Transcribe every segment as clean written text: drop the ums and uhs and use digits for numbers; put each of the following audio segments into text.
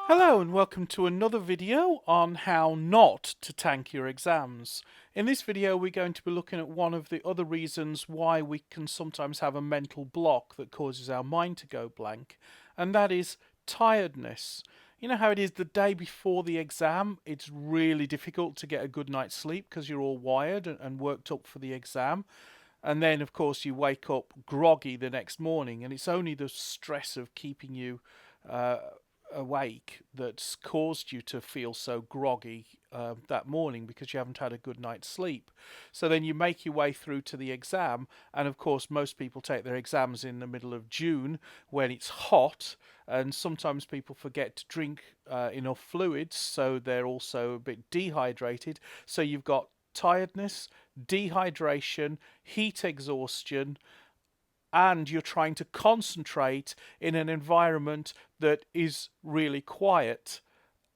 Hello and welcome to another video on how not to tank your exams. In this video we're going to be looking at one of the other reasons why we can sometimes have a mental block that causes our mind to go blank, and that is tiredness. You know how it is the day before the exam, it's really difficult to get a good night's sleep because you're all wired and worked up for the exam. And then, of course, you wake up groggy the next morning, and it's only the stress of keeping you uh, awake that's caused you to feel so groggy that morning because you haven't had a good night's sleep. So then you make your way through to the exam, and of course, most people take their exams in the middle of June when it's hot, and sometimes people forget to drink enough fluids, so they're also a bit dehydrated. So you've got tiredness, dehydration, heat exhaustion, and you're trying to concentrate in an environment that is really quiet.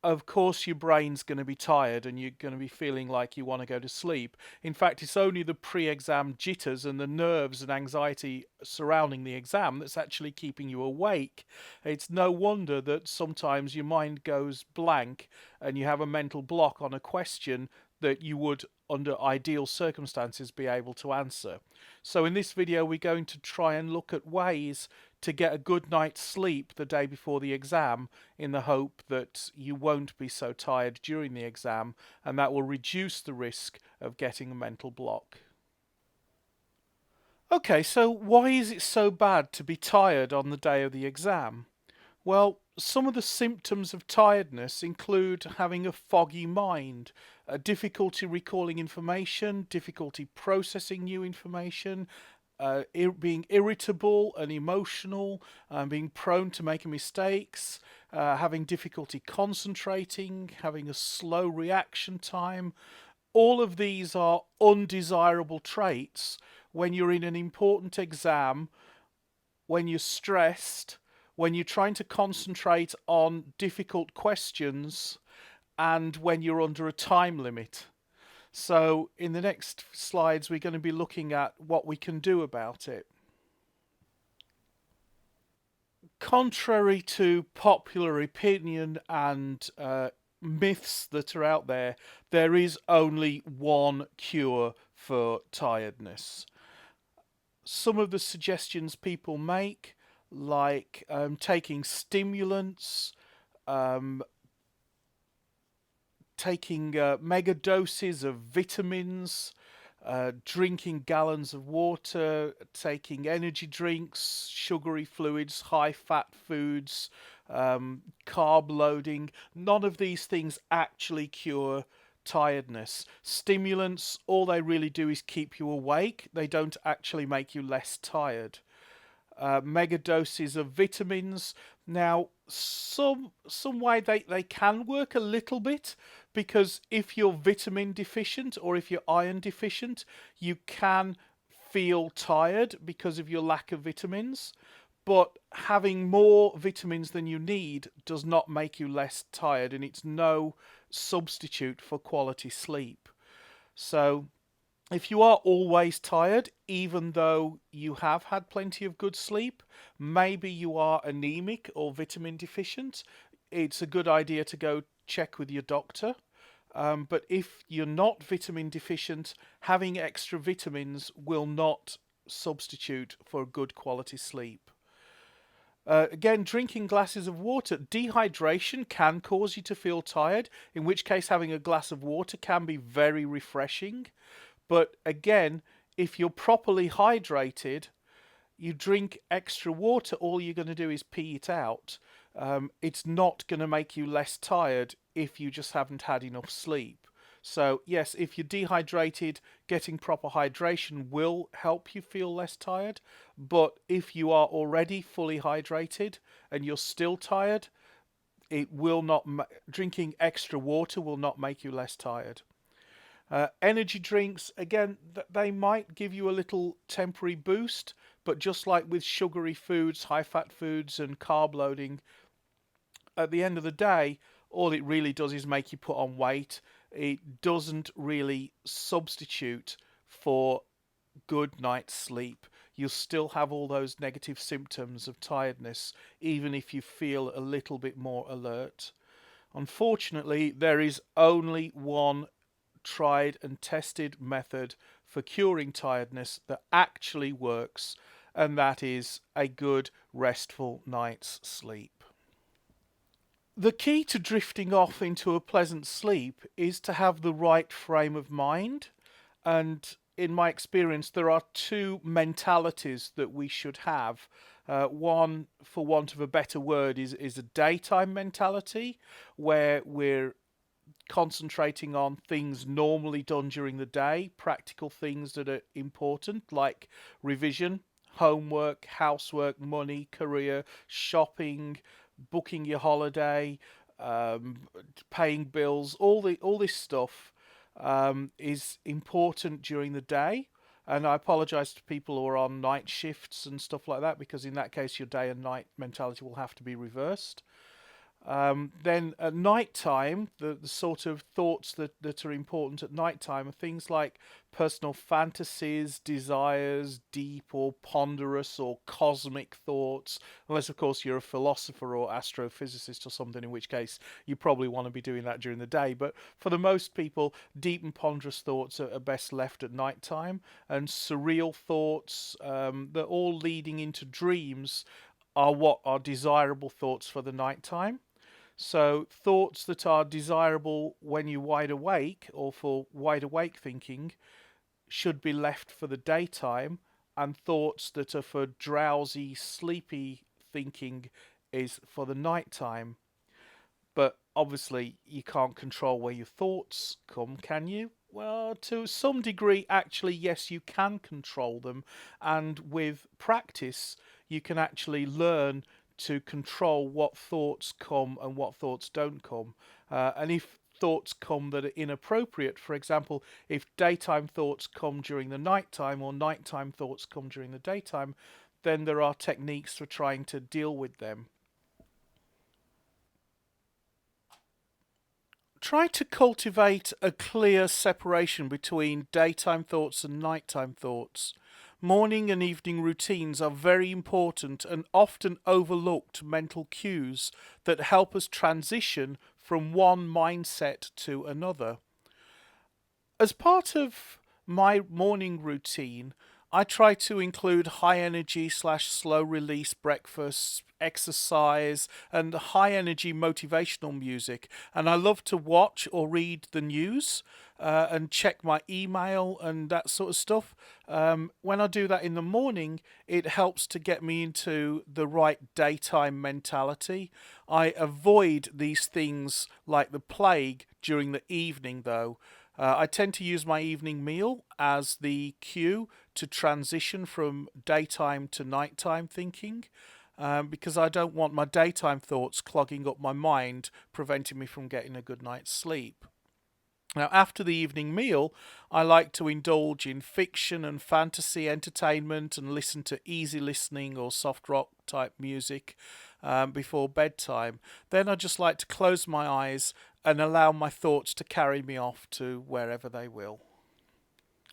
Of course, your brain's going to be tired and you're going to be feeling like you want to go to sleep. In fact, it's only the pre exam jitters and the nerves and anxiety surrounding the exam that's actually keeping you awake. It's no wonder that sometimes your mind goes blank and you have a mental block on a question that you would, under ideal circumstances, be able to answer. So, in this video, we're going to try and look at ways to get a good night's sleep the day before the exam in the hope that you won't be so tired during the exam, and that will reduce the risk of getting a mental block. Okay, so why is it so bad to be tired on the day of the exam? Well, some of the symptoms of tiredness include having a foggy mind, difficulty recalling information, difficulty processing new information, being irritable and emotional, being prone to making mistakes, having difficulty concentrating, having a slow reaction time. All of these are undesirable traits when you're in an important exam, when you're stressed, when you're trying to concentrate on difficult questions, and when you're under a time limit. So, in the next slides, we're going to be looking at what we can do about it. Contrary to popular opinion and myths that are out there, there is only one cure for tiredness. Some of the suggestions people make, like taking stimulants, um, taking mega doses of vitamins, drinking gallons of water, taking energy drinks, sugary fluids, high fat foods, carb loading. None of these things actually cure tiredness. Stimulants, all they really do is keep you awake, they don't actually make you less tired. Mega doses of vitamins. Now, some way they can work a little bit, because if you're vitamin deficient or if you're iron deficient, you can feel tired because of your lack of vitamins. But having more vitamins than you need does not make you less tired, and it's no substitute for quality sleep. So if you are always tired, even though you have had plenty of good sleep, maybe you are anemic or vitamin deficient, it's a good idea to go check with your doctor. But if you're not vitamin deficient, having extra vitamins will not substitute for good quality sleep. Again, drinking glasses of water. Dehydration can cause you to feel tired, in which case having a glass of water can be very refreshing. But again, if you're properly hydrated, you drink extra water, all you're going to do is pee it out. It's not going to make you less tired if you just haven't had enough sleep. So, yes, if you're dehydrated, getting proper hydration will help you feel less tired. But if you are already fully hydrated and you're still tired, it will not. Drinking extra water will not make you less tired. Energy drinks, again, they might give you a little temporary boost, but just like with sugary foods, high fat foods, and carb loading, at the end of the day, all it really does is make you put on weight. It doesn't really substitute for good night's sleep. You'll still have all those negative symptoms of tiredness, even if you feel a little bit more alert. Unfortunately, there is only one tried and tested method for curing tiredness that actually works, and that is a good, restful night's sleep. The key to drifting off into a pleasant sleep is to have the right frame of mind. And in my experience, there are two mentalities that we should have. One, for want of a better word, is a daytime mentality, where we're concentrating on things normally done during the day, practical things that are important, like revision, homework, housework, money, career, shopping, booking your holiday, paying bills. All this stuff is important during the day. And I apologise to people who are on night shifts and stuff like that, because in that case, your day and night mentality will have to be reversed. Then at night time, the sort of thoughts that are important at night time are things like personal fantasies, desires, deep or ponderous or cosmic thoughts. Unless, of course, you're a philosopher or astrophysicist or something, in which case you probably want to be doing that during the day. But for the most people, deep and ponderous thoughts are best left at night time, and surreal thoughts, they're all leading into dreams, are what are desirable thoughts for the night time. So, thoughts that are desirable when you're wide awake or for wide awake thinking should be left for the daytime, and thoughts that are for drowsy, sleepy thinking is for the nighttime. But obviously, you can't control where your thoughts come, can you? Well, to some degree, actually, yes, you can control them. And with practice, you can actually learn to control what thoughts come and what thoughts don't come. And if thoughts come that are inappropriate, for example, if daytime thoughts come during the nighttime or nighttime thoughts come during the daytime, then there are techniques for trying to deal with them. Try to cultivate a clear separation between daytime thoughts and nighttime thoughts. Morning and evening routines are very important and often overlooked mental cues that help us transition from one mindset to another. As part of my morning routine, I try to include high energy slash slow release breakfasts, exercise, and high energy motivational music. And I love to watch or read the news and check my email and that sort of stuff. When I do that in the morning, it helps to get me into the right daytime mentality. I avoid these things like the plague during the evening, though. I tend to use my evening meal as the cue to transition from daytime to nighttime thinking, because I don't want my daytime thoughts clogging up my mind, preventing me from getting a good night's sleep. Now, after the evening meal, I like to indulge in fiction and fantasy entertainment and listen to easy listening or soft rock type music before bedtime. Then I just like to close my eyes and allow my thoughts to carry me off to wherever they will.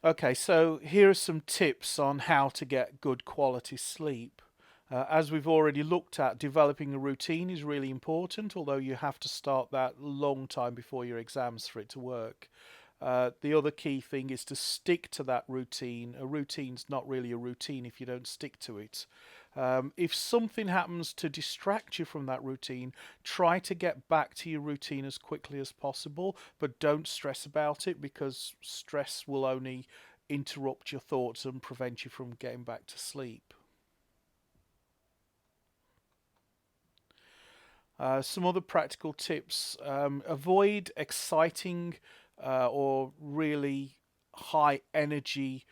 Okay, so here are some tips on how to get good quality sleep. As we've already looked at, developing a routine is really important, although you have to start that long time before your exams for it to work. The other key thing is to stick to that routine. A routine's not really a routine if you don't stick to it. If something happens to distract you from that routine, try to get back to your routine as quickly as possible, but don't stress about it, because stress will only interrupt your thoughts and prevent you from getting back to sleep. Some other practical tips: avoid exciting or really high energy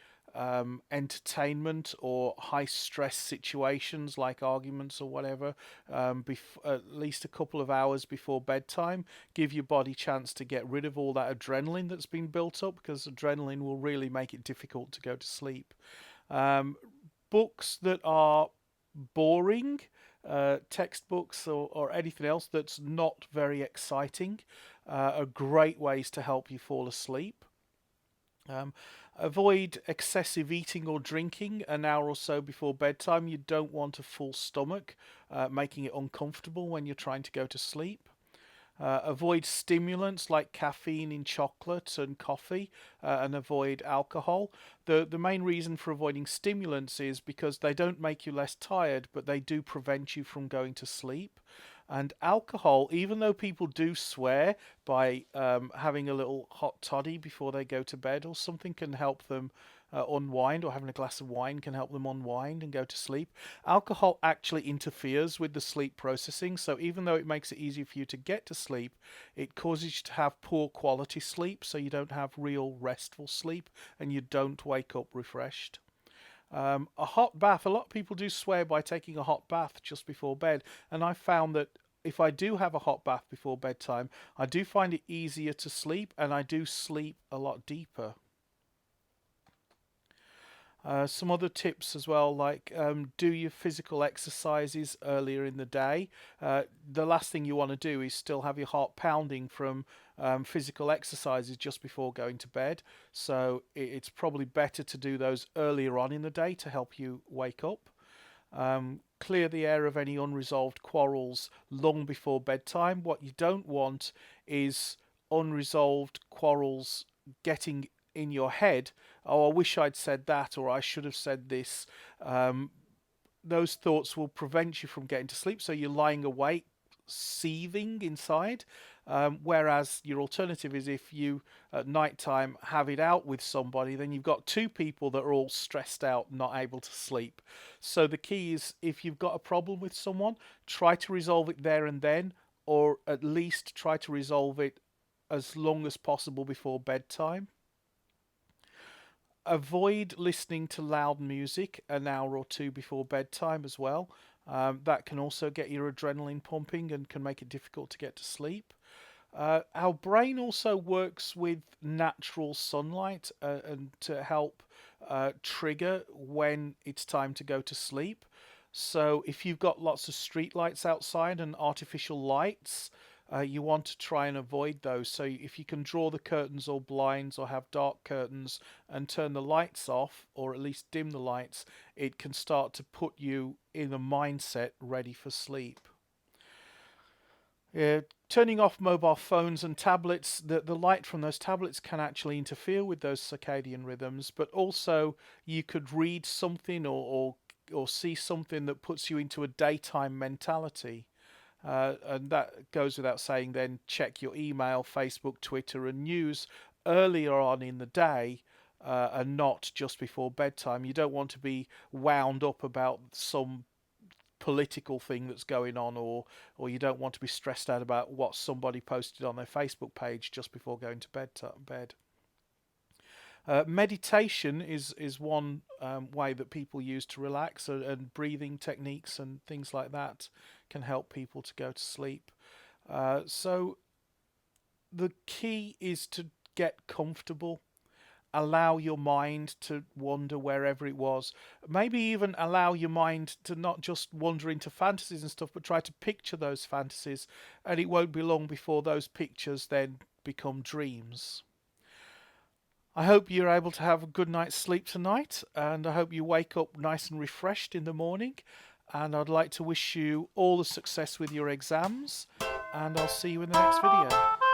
entertainment or high stress situations like arguments or whatever, at least a couple of hours before bedtime. Give your body chance to get rid of all that adrenaline that's been built up, because adrenaline will really make it difficult to go to sleep. Um, Books that are boring, textbooks or anything else that's not very exciting, are great ways to help you fall asleep. Um, Avoid excessive eating or drinking an hour or so before bedtime. You don't want a full stomach, making it uncomfortable when you're trying to go to sleep. Avoid stimulants like caffeine in chocolate and coffee, and avoid alcohol. The main reason for avoiding stimulants is because they don't make you less tired, but they do prevent you from going to sleep. And alcohol, even though people do swear by having a little hot toddy before they go to bed or something can help them unwind, or having a glass of wine can help them unwind and go to sleep. Alcohol actually interferes with the sleep processing, so even though it makes it easier for you to get to sleep, it causes you to have poor quality sleep, so you don't have real restful sleep and you don't wake up refreshed. A hot bath, a lot of people do swear by taking a hot bath just before bed, and I found that if I do have a hot bath before bedtime, I do find it easier to sleep and I do sleep a lot deeper. Some other tips as well, like do your physical exercises earlier in the day. The last thing you want to do is still have your heart pounding from physical exercises just before going to bed. So it's probably better to do those earlier on in the day to help you wake up. Clear the air of any unresolved quarrels long before bedtime. What you don't want is unresolved quarrels getting in your head. Oh, I wish I'd said that, or I should have said this. Um, those thoughts will prevent you from getting to sleep, so you're lying awake, seething inside. Whereas your alternative is if you at night time have it out with somebody, then you've got two people that are all stressed out, not able to sleep. So the key is if you've got a problem with someone, try to resolve it there and then, or at least try to resolve it as long as possible before bedtime. Avoid listening to loud music an hour or two before bedtime as well. That can also get your adrenaline pumping and can make it difficult to get to sleep. Our brain also works with natural sunlight and to help trigger when it's time to go to sleep. So if you've got lots of street lights outside and artificial lights, you want to try and avoid those. So if you can draw the curtains or blinds or have dark curtains and turn the lights off or at least dim the lights, it can start to put you in a mindset ready for sleep. Turning off mobile phones and tablets, the light from those tablets can actually interfere with those circadian rhythms, but also you could read something or see something that puts you into a daytime mentality. And that goes without saying, then check your email, Facebook, Twitter, and news earlier on in the day and not just before bedtime. You don't want to be wound up about some political thing that's going on, or you don't want to be stressed out about what somebody posted on their Facebook page just before going to bed. Meditation is one way that people use to relax, and breathing techniques and things like that can help people to go to sleep. So the key is to get comfortable. Allow your mind to wander wherever it was. Maybe even allow your mind to not just wander into fantasies and stuff, but try to picture those fantasies. And it won't be long before those pictures then become dreams. I hope you're able to have a good night's sleep tonight, and I hope you wake up nice and refreshed in the morning. And I'd like to wish you all the success with your exams, and I'll see you in the next video.